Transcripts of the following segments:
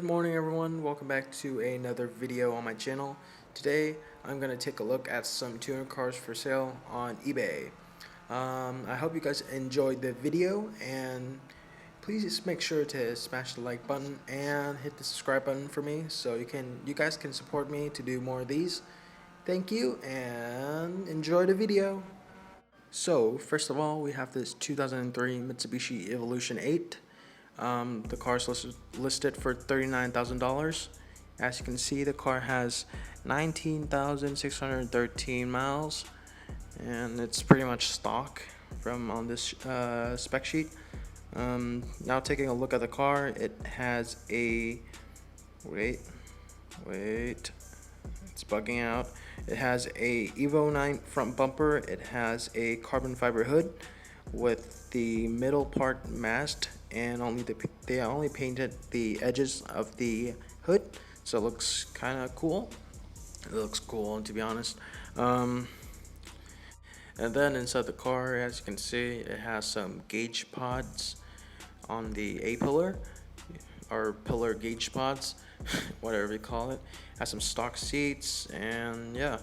morning everyone, welcome back to another video on my channel. Today I'm going to take a look at some tuner cars for sale on eBay. I hope you guys enjoyed the video, and please just make sure to smash the like button and hit the subscribe button for me so you guys can support me to do more of these. Thank you and enjoy the video. So first of all, we have this 2003 Mitsubishi Evolution 8. The car is listed for $39,000. As you can see, the car has 19,613 miles, and it's pretty much stock from on this spec sheet. Now taking a look at the car, it has a wait, it's bugging out. It has a Evo 9 front bumper. It has a carbon fiber hood with the middle part masked, and they only painted the edges of the hood, so it looks kind of cool. It looks cool, to be honest. And then inside the car, as you can see, it has some gauge pods on the A pillar, or pillar gauge pods, whatever you call it. Has some stock seats, and yeah,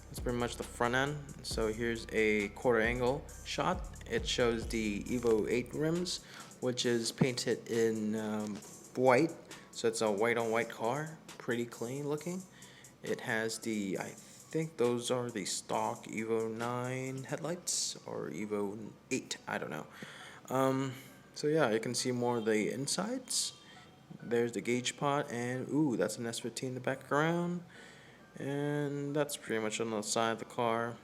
that's pretty much the front end. So here's a quarter angle shot. It shows the Evo 8 rims, which is painted in white, so it's a white on white car, pretty clean looking. It has I think those are the stock Evo 9 headlights, or Evo 8, I don't know. So yeah, you can see more of the insides. There's the gauge pot, and ooh, that's an S15 in the background. And that's pretty much on the side of the car.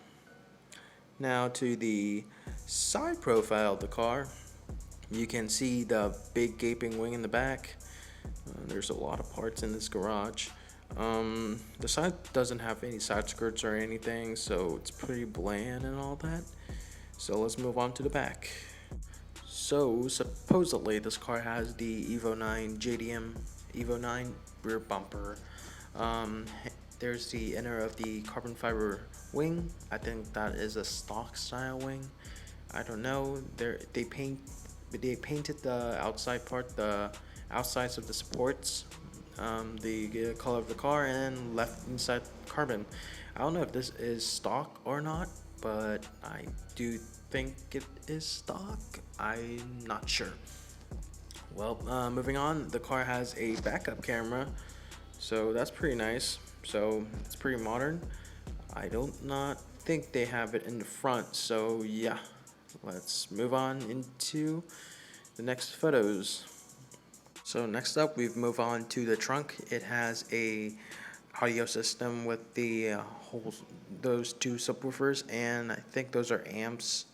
Now to the side profile of the car, you can see the big gaping wing in the back. There's a lot of parts in this garage. The side doesn't have any side skirts or anything, so it's pretty bland and all that. So let's move on to the back. So supposedly this car has the Evo 9 JDM Evo 9 rear bumper. There's the inner of the carbon fiber wing. I think that is a stock style wing. I don't know. They painted the outside part, the outsides of the supports, the color of the car, and left inside carbon. I don't know if this is stock or not, but I do think it is stock. I'm not sure. Well, moving on, the car has a backup camera, so that's pretty nice. So it's pretty modern. I don't not think they have it in the front, so yeah, let's move on into the next photos. So next up, we've moved on to the trunk. It has a audio system with the those two subwoofers, and I think those are amps.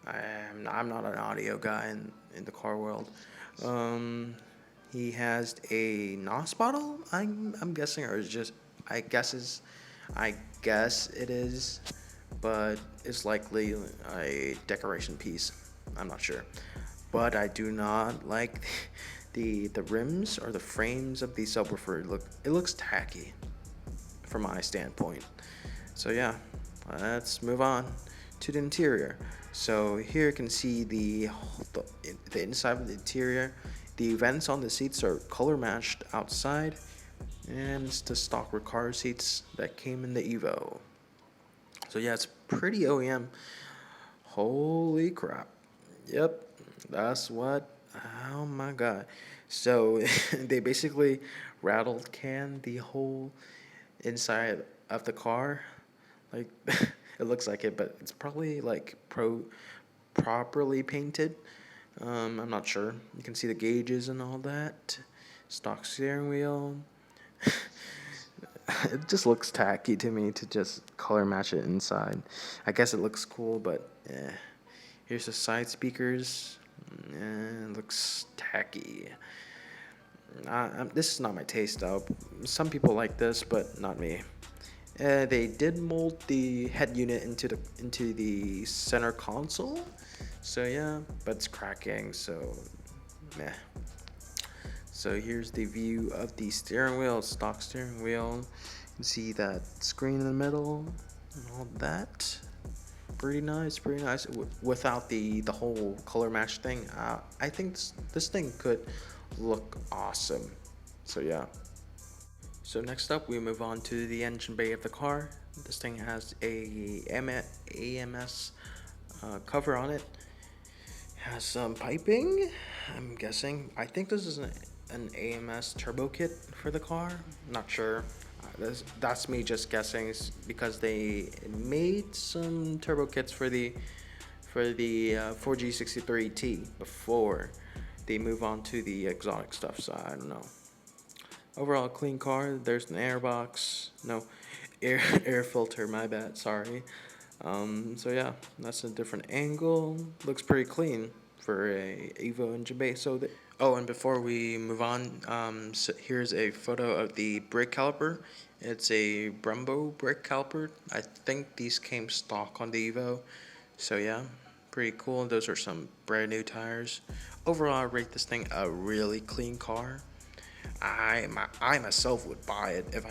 I'm not an audio guy in the car world. He has a NOS bottle, I'm guessing, or is just I guess it is, but it's likely a decoration piece. I'm not sure, but I do not like the rims or the frames of the subwoofer. It looks tacky from my standpoint. So yeah, let's move on to the interior. So here you can see the inside of the interior. The vents on the seats are color matched outside, and it's the stock car seats that came in the Evo. So yeah, it's pretty OEM. Holy crap. Yep, that's what. Oh my god. So they basically rattled can the whole inside of the car. Like it looks like it, but it's probably like properly painted. I'm not sure. You can see the gauges and all that. Stock steering wheel. It just looks tacky to me to just color match it inside. I guess it looks cool, but eh. Here's the side speakers. It looks tacky. This is not my taste though. Some people like this, but not me. They did mold the head unit into the center console, so yeah, but it's cracking, so meh. So here's the view of the steering wheel, stock steering wheel. You can see that screen in the middle and all that. Pretty nice, pretty nice. Without the whole color match thing, I think this thing could look awesome. So yeah. So next up, we move on to the engine bay of the car. This thing has a AMS cover on it. Has some piping, I'm guessing. I think this is an AMS turbo kit for the car. Not sure. That's me just guessing, because they made some turbo kits for the 4G63T before they move on to the exotic stuff. So I don't know. Overall, clean car. There's an air box. No, air air filter. My bad. Sorry. So yeah, that's a different angle. Looks pretty clean for a Evo engine bay. Oh, and before we move on, so here's a photo of the brake caliper. It's a Brembo brake caliper. I think these came stock on the Evo. So yeah, pretty cool. Those are some brand new tires. Overall, I rate this thing a really clean car. I myself would buy it if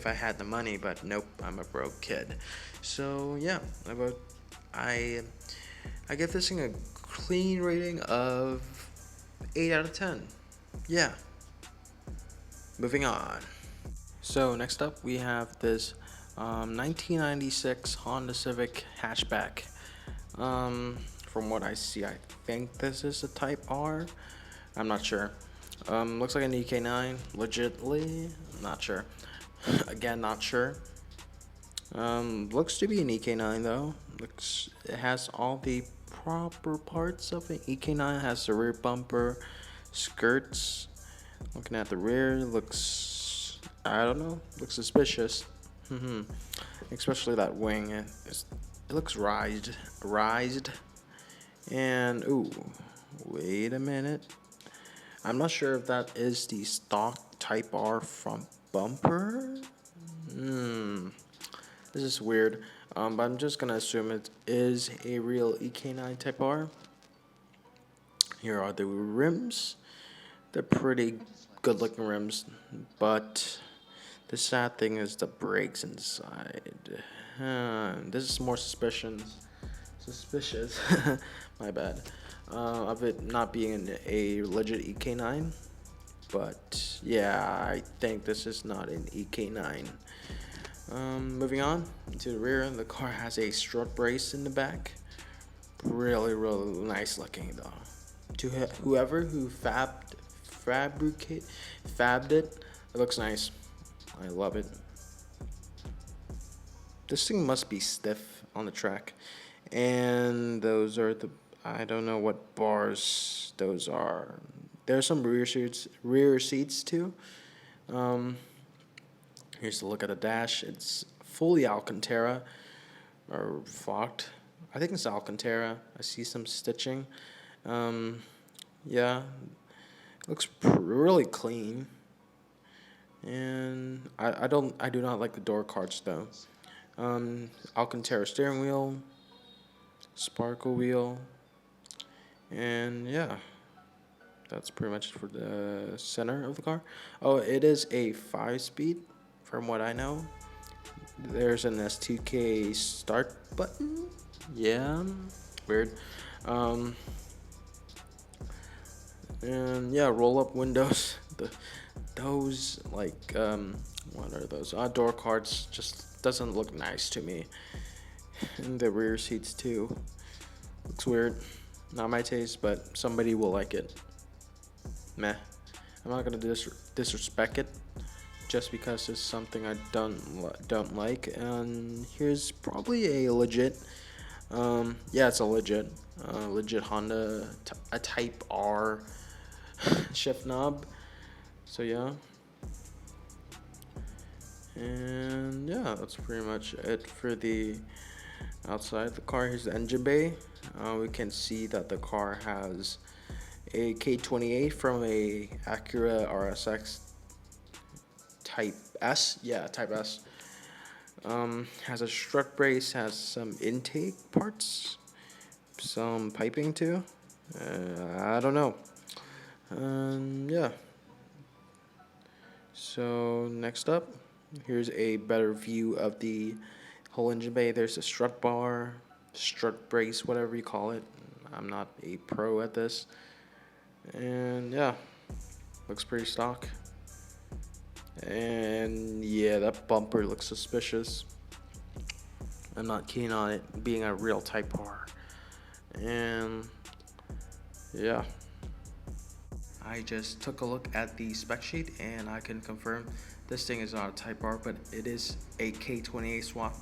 I had the money, but nope, I'm a broke kid. So yeah, I I give this thing a clean rating of 8 out of 10. Yeah. Moving on. So next up, we have this 1996 Honda Civic hatchback. From what I see, I think this is a Type R. I'm not sure. Looks like an EK9. Legitly, not sure. Again, not sure. Looks to be an EK9 though. It has all the proper parts of an EK9. It has the rear bumper, skirts. Looking at the rear, I don't know, looks suspicious. Especially that wing. It looks rised. And ooh, wait a minute. I'm not sure if that is the stock Type R front bumper. This is weird. But I'm just gonna assume it is a real EK9 Type R. Here are the rims. They're pretty good looking rims, but the sad thing is the brakes inside. This is more suspicious. My bad. Of it not being a legit EK9, but yeah, I think this is not an EK9. Moving on to the rear, the car has a strut brace in the back. Really nice looking though. To whoever who fabbed it looks nice. I love it. This thing must be stiff on the track. And those are I don't know what bars those are. There's some rear seats too. Here's a look at the dash. It's fully Alcantara or flocked. I think it's Alcantara. I see some stitching. Yeah, looks really clean. And I do not like the door cards though. Alcantara steering wheel, sparkle wheel, and yeah, that's pretty much for the center of the car. Oh, it is a 5-speed, from what I know. There's an S2K start button. Yeah, weird. And yeah, roll up windows. Those what are those? Door cards just doesn't look nice to me. And the rear seats too. Looks weird. Not my taste, but somebody will like it. Meh. I'm not gonna disrespect it just because it's something I don't like. And here's probably a legit. Yeah, it's a legit Honda, a Type R shift knob. So yeah. And yeah, that's pretty much it for the outside the car. Here's the engine bay. We can see that the car has a K28 from a Acura RSX Type S. Yeah, Type S. Has a strut brace, has some intake parts, some piping too. I don't know. Yeah. So next up, here's a better view of the whole engine bay. There's a strut bar, strut brace, whatever you call it. I'm not a pro at this. And yeah, looks pretty stock. And yeah, that bumper looks suspicious. I'm not keen on it being a real Type R. And yeah, I just took a look at the spec sheet and I can confirm this thing is not a Type R, but it is a K28 swap.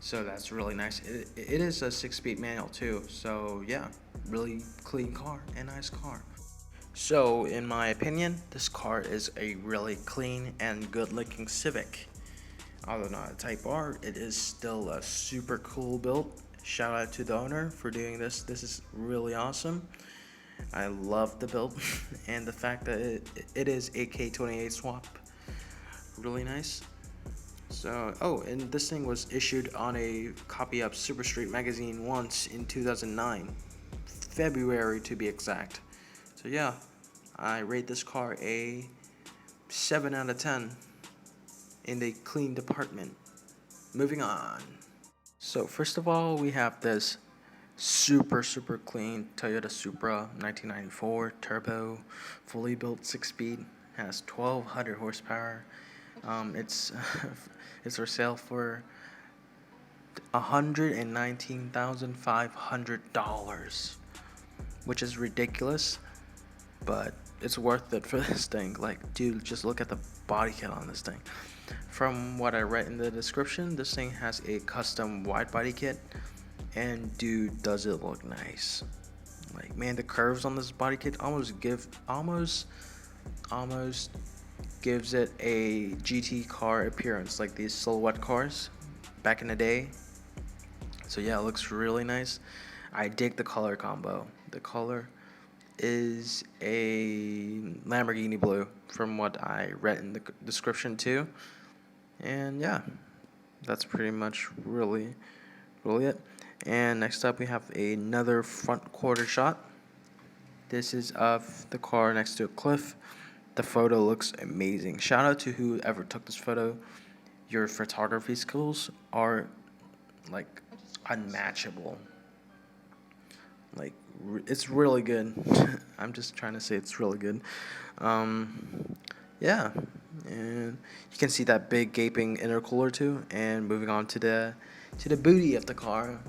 So that's really nice. It is a 6-speed manual too. So yeah, really clean car and nice car. So in my opinion, this car is a really clean and good looking Civic. Although not a Type R, it is still a super cool build. Shout out to the owner for doing this. This is really awesome. I love the build and the fact that it is a K28 swap. Really nice. So, oh, and this thing was issued on a copy of Super Street magazine once in 2009, February to be exact. So yeah, I rate this car a 7 out of 10 in the clean department. Moving on. So first of all, we have this super clean Toyota Supra 1994 turbo, fully built 6-speed, has 1200 horsepower. It's it's for sale for $119,500, which is ridiculous, but it's worth it for this thing. Like, dude, just look at the body kit on this thing. From what I read in the description, this thing has a custom wide body kit, and dude, does it look nice. Like, man, the curves on this body kit almost gives it a GT car appearance, like these silhouette cars back in the day. So yeah, it looks really nice. I dig the color combo. The color is a Lamborghini blue from what I read in the description too. And yeah, that's pretty much really it. And next up we have another front quarter shot. This is of the car next to a cliff. The photo looks amazing. Shout out to whoever took this photo. Your photography skills are like unmatchable. Like, it's really good. I'm just trying to say it's really good. Yeah, and you can see that big gaping intercooler too. And moving on to the booty of the car.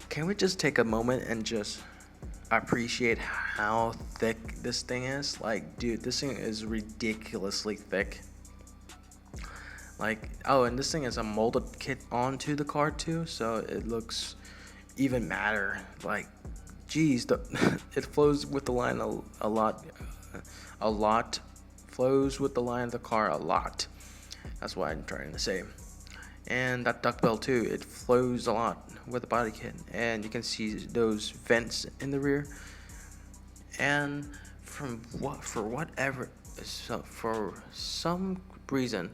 Can we just take a moment and just appreciate how thick this thing is? Like, dude, this thing is ridiculously thick. Like, oh, and this thing is a molded kit onto the car too, so it looks even madder. Like, geez, it flows with the line a lot. Flows with the line of the car a lot. That's what I'm trying to say. And that duck belt too, it flows a lot with the body kit, and you can see those vents in the rear. And for some reason,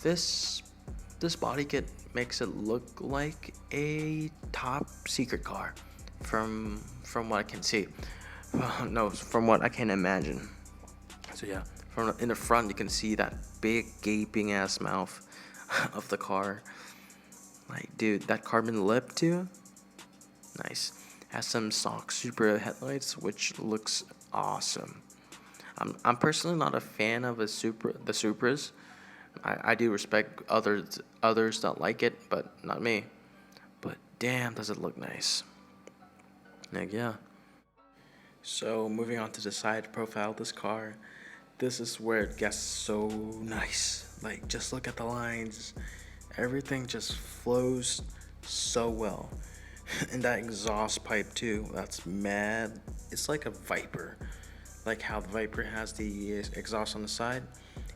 this body kit makes it look like a top secret car, from what I can see. No, from what I can imagine. So yeah, from in the front you can see that big gaping ass mouth of the car. Like, dude, that carbon lip too, nice. Has some stock Supra headlights, which looks awesome. I'm personally not a fan of the Supras. I do respect others that like it, but not me. But damn, does it look nice. Like, yeah. So moving on to the side profile of this car, this is where it gets so nice. Like, just look at the lines. Everything just flows so well. And that exhaust pipe too, that's mad. It's like a Viper. Like how the Viper has the exhaust on the side.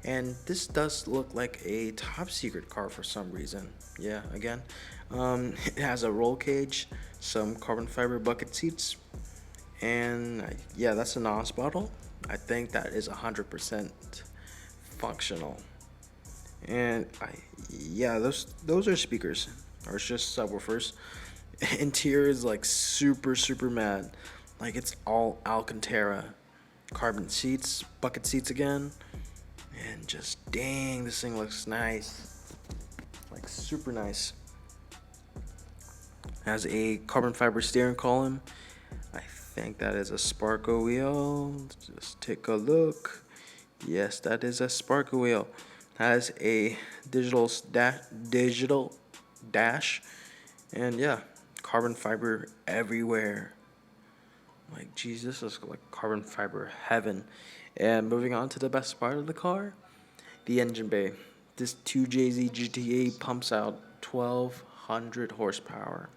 And this does look like a top secret car for some reason. Yeah, again. It has a roll cage, some carbon fiber bucket seats, and yeah, that's a NOS bottle. I think that is 100% functional. And yeah, those are speakers, or it's just subwoofers. Interior is like super mad. Like, it's all Alcantara. Carbon seats, bucket seats again. And just dang, this thing looks nice. Like, super nice. Has a carbon fiber steering column. I think that is a Sparco wheel. Just take a look. Yes, that is a sparkle wheel. Has a digital dash, and yeah, carbon fiber everywhere. Like, Jesus, this is like carbon fiber heaven. And moving on to the best part of the car, the engine bay. This 2JZ GTA pumps out 1200 horsepower,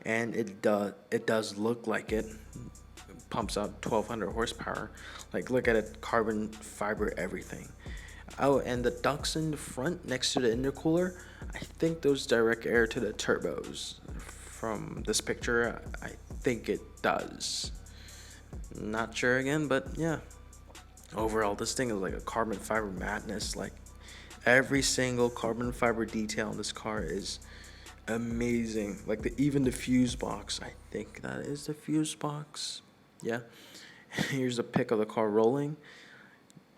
and it does look like it pumps out 1200 horsepower. Like, look at it, carbon fiber everything. Oh, and the ducts in the front next to the intercooler, I think those direct air to the turbos. From this picture, I think it does. Not sure again, but yeah. Overall, this thing is like a carbon fiber madness. Like, every single carbon fiber detail in this car is amazing. Like, even the fuse box. I think that is the fuse box. Yeah. Here's a pic of the car rolling,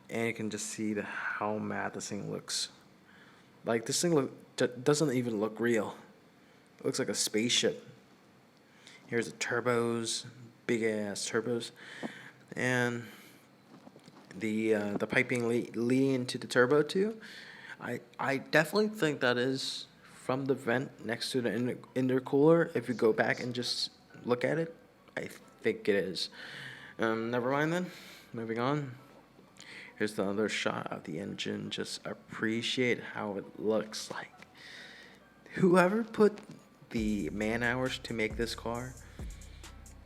and you can just see how mad this thing looks. Like, this thing doesn't even look real. It looks like a spaceship. Here's the turbos, big ass turbos, and the piping leading into the turbo too. I definitely think that is from the vent next to the intercooler. If you go back and just look at it, I think it is. Never mind then. Moving on. Here's the other shot of the engine. Just appreciate how it looks like. Whoever put the man hours to make this car,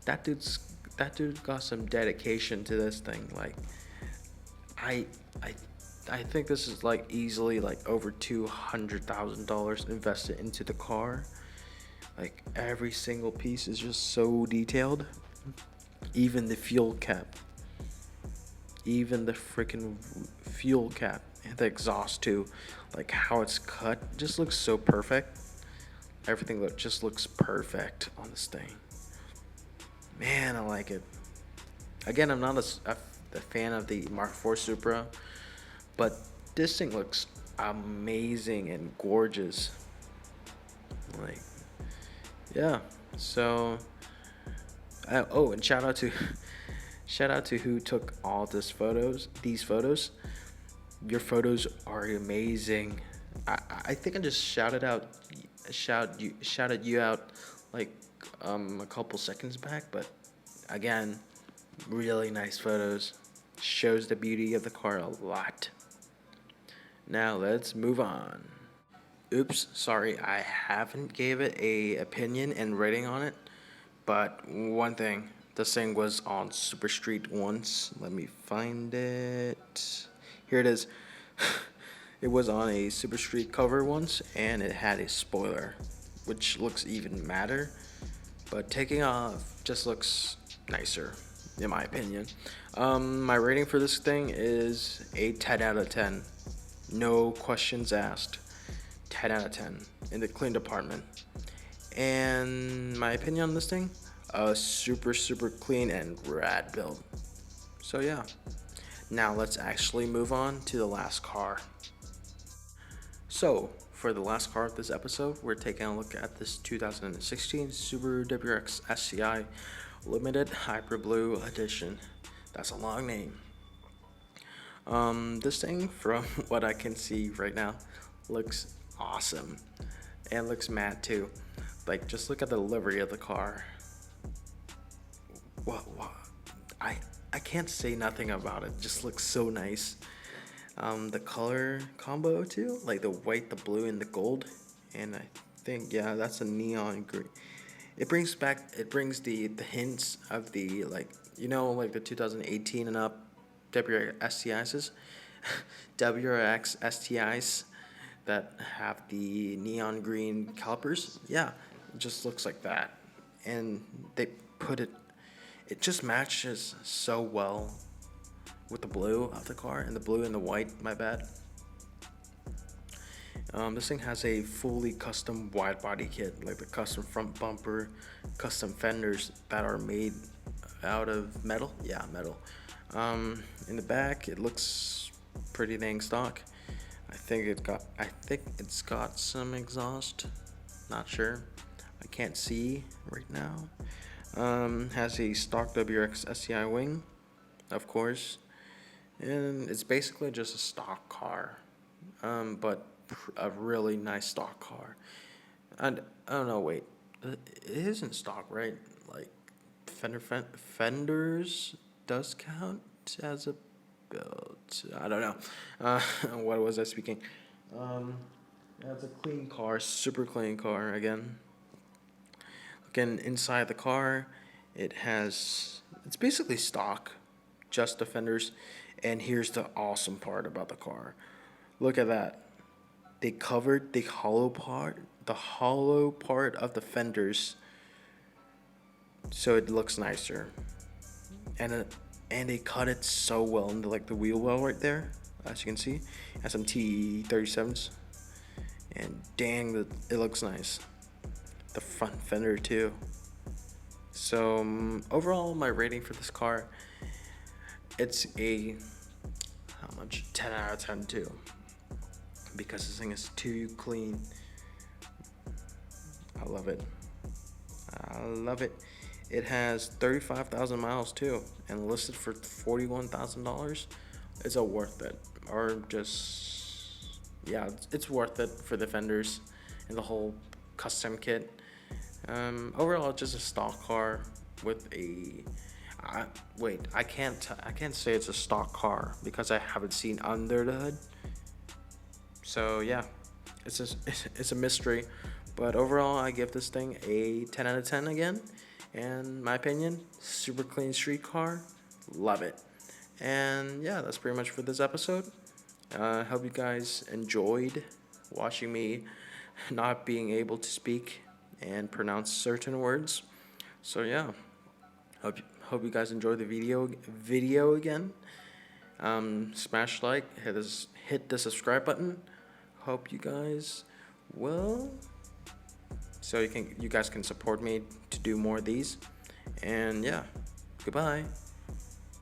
that dude got some dedication to this thing. Like, I I I think this is like easily like over $200,000 invested into the car. Like, every single piece is just so detailed. Even the fuel cap. Even the freaking fuel cap and the exhaust too. Like, how it's cut just looks so perfect. Everything just looks perfect on this thing. Man, I like it. Again, I'm not a fan of the Mark IV Supra, but this thing looks amazing and gorgeous. Like, yeah. So, oh, and shout out to who took all these photos. Your photos are amazing. I think I just shouted you out like a couple seconds back, but again, really nice photos. Shows the beauty of the car a lot. Now let's move on. Oops, sorry, I haven't gave it a opinion and rating on it, but one thing, this thing was on Super Street once. Let me find it. Here it is. It was on a Super Street cover once, and it had a spoiler, which looks even madder, but taking off just looks nicer, in my opinion. My rating for this thing is a 10 out of 10. No questions asked. 10 out of 10 in the clean department. And my opinion on this thing, a super clean and rad build. So yeah, now let's actually move on to the last car. So for the last car of this episode, we're taking a look at this 2016 Subaru WRX STI Limited Hyper Blue Edition. That's a long name. This thing, from what I can see right now, looks awesome and looks mad too. Like, just look at the livery of the car. What? I can't say nothing about it. Just looks so nice. The color combo too, like the white, the blue, and the gold. And I think, yeah, that's a neon green. It brings the hints of the, like, like the 2018 and up WRX STIs that have the neon green calipers. Yeah, it just looks like that. And they put it just matches so well with the blue of the car, and the blue and the white, my bad. This thing has a fully custom wide body kit, like the custom front bumper, custom fenders that are made out of metal. Yeah, metal. In the back, it looks pretty dang stock. I think it's got some exhaust. Not sure. I can't see right now. Has a stock WRX STI wing, of course. and it's basically just a stock car, but a really nice stock car. And I don't know, wait, it isn't stock, right? Like fenders does count as a build. I don't know. What was I speaking? Um, it's a clean car, super clean car again. Again, inside the car, it's basically stock, just the fenders. And here's the awesome part about the car. Look at that. They covered the hollow part of the fenders, so it looks nicer. And and they cut it so well into like the wheel well right there, as you can see. It has some T37s, and dang, it looks nice. The front fender too. So overall, my rating for this car, it's a how much? 10 out of 10 too, because this thing is too clean. I love it. I love it. It has 35,000 miles too, and listed for $41,000. It's a worth it, or just yeah, it's worth it for the fenders and the whole custom kit. Overall, it's just a stock car with a. Wait, I can't say it's a stock car because I haven't seen under the hood. So yeah, it's a mystery, but overall, I give this thing a 10 out of 10 again. And my opinion, super clean street car, love it. And yeah, that's pretty much for this episode. Hope you guys enjoyed watching me not being able to speak and pronounce certain words. So yeah, hope you guys enjoy the video again. Smash like, hit the subscribe button. Hope you guys will, so you guys can support me to do more of these. And yeah, goodbye.